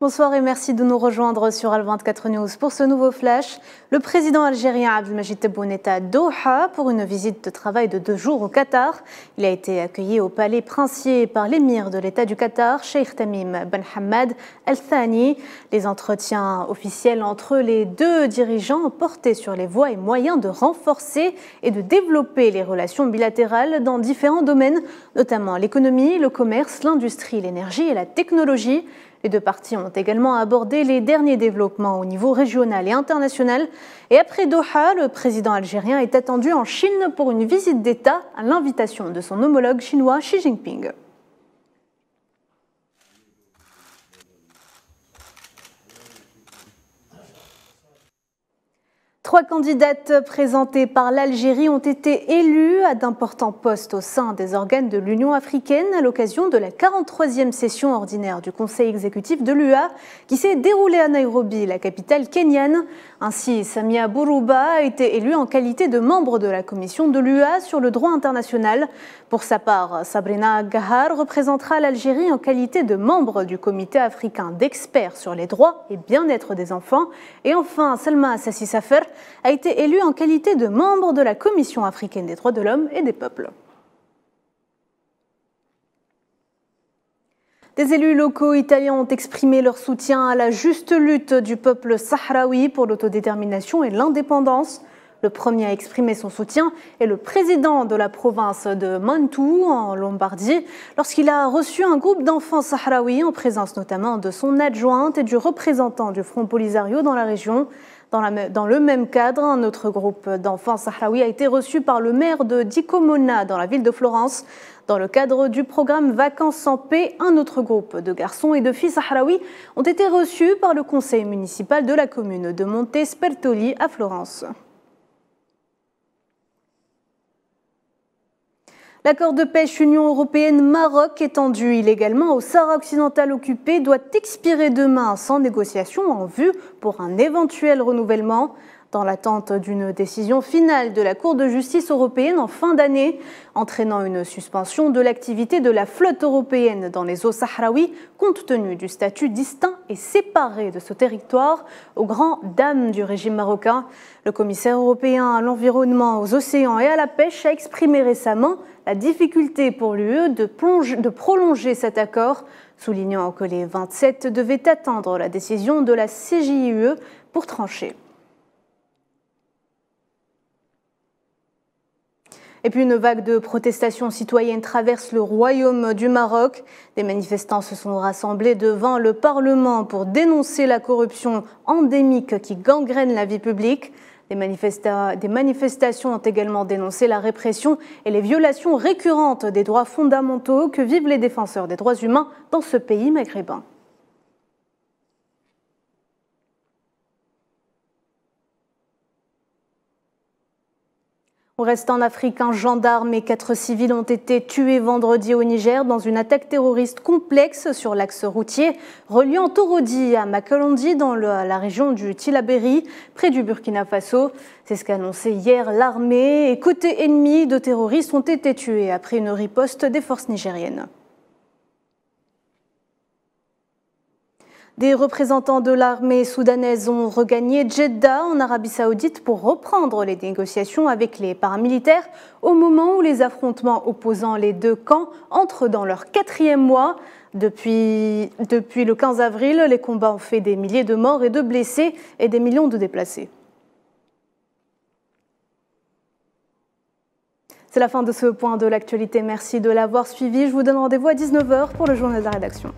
Bonsoir et merci de nous rejoindre sur Al24 News pour ce nouveau flash. Le président algérien Abdelmajid Tebboune est à Doha pour une visite de travail de 2 jours au Qatar. Il a été accueilli au palais princier par l'émir de l'État du Qatar, Cheikh Tamim Ben Hamad Al Thani. Les entretiens officiels entre les deux dirigeants ont porté sur les voies et moyens de renforcer et de développer les relations bilatérales dans différents domaines, notamment l'économie, le commerce, l'industrie, l'énergie et la technologie. Les deux parties ont également abordé les derniers développements au niveau régional et international. Et après Doha, le président algérien est attendu en Chine pour une visite d'État à l'invitation de son homologue chinois Xi Jinping. Trois candidates présentées par l'Algérie ont été élues à d'importants postes au sein des organes de l'Union africaine à l'occasion de la 43e session ordinaire du Conseil exécutif de l'UA qui s'est déroulée à Nairobi, la capitale kenyane. Ainsi, Samia Bourouba a été élue en qualité de membre de la commission de l'UA sur le droit international. Pour sa part, Sabrina Gahar représentera l'Algérie en qualité de membre du comité africain d'experts sur les droits et bien-être des enfants. Et enfin, Salma Assassi Safer a été élu en qualité de membre de la Commission africaine des droits de l'homme et des peuples. Des élus locaux italiens ont exprimé leur soutien à la juste lutte du peuple sahraoui pour l'autodétermination et l'indépendance. Le premier à exprimer son soutien est le président de la province de Mantoue, en Lombardie, lorsqu'il a reçu un groupe d'enfants sahraouis en présence notamment de son adjointe et du représentant du Front Polisario dans la région. Dans le même cadre, un autre groupe d'enfants sahraouis a été reçu par le maire de Dicomona dans la ville de Florence. Dans le cadre du programme Vacances en paix, un autre groupe de garçons et de filles sahraouis ont été reçus par le conseil municipal de la commune de Monte Spertoli à Florence. L'accord de pêche Union européenne-Maroc étendu illégalement au Sahara occidental occupé doit expirer demain sans négociation en vue pour un éventuel renouvellement. Dans l'attente d'une décision finale de la Cour de justice européenne en fin d'année, entraînant une suspension de l'activité de la flotte européenne dans les eaux sahraouis, compte tenu du statut distinct et séparé de ce territoire, aux grandes dames du régime marocain. Le commissaire européen à l'environnement, aux océans et à la pêche a exprimé récemment la difficulté pour l'UE de prolonger cet accord, soulignant que les 27 devaient attendre la décision de la CJUE pour trancher. Et puis une vague de protestations citoyennes traverse le royaume du Maroc. Des manifestants se sont rassemblés devant le Parlement pour dénoncer la corruption endémique qui gangrène la vie publique. Des manifestations ont également dénoncé la répression et les violations récurrentes des droits fondamentaux que vivent les défenseurs des droits humains dans ce pays maghrébin. Au reste en Afrique, un gendarme et 4 civils ont été tués vendredi au Niger dans une attaque terroriste complexe sur l'axe routier reliant Torodi à Makalondi dans la région du Tillabéri, près du Burkina Faso. C'est ce qu'a annoncé hier l'armée et côté ennemi, 2 terroristes ont été tués après une riposte des forces nigériennes. Des représentants de l'armée soudanaise ont regagné Djeddah en Arabie Saoudite pour reprendre les négociations avec les paramilitaires au moment où les affrontements opposant les deux camps entrent dans leur 4e mois. Depuis le 15 avril, les combats ont fait des milliers de morts et de blessés et des millions de déplacés. C'est la fin de ce point de l'actualité. Merci de l'avoir suivi. Je vous donne rendez-vous à 19 h pour le journal de la rédaction.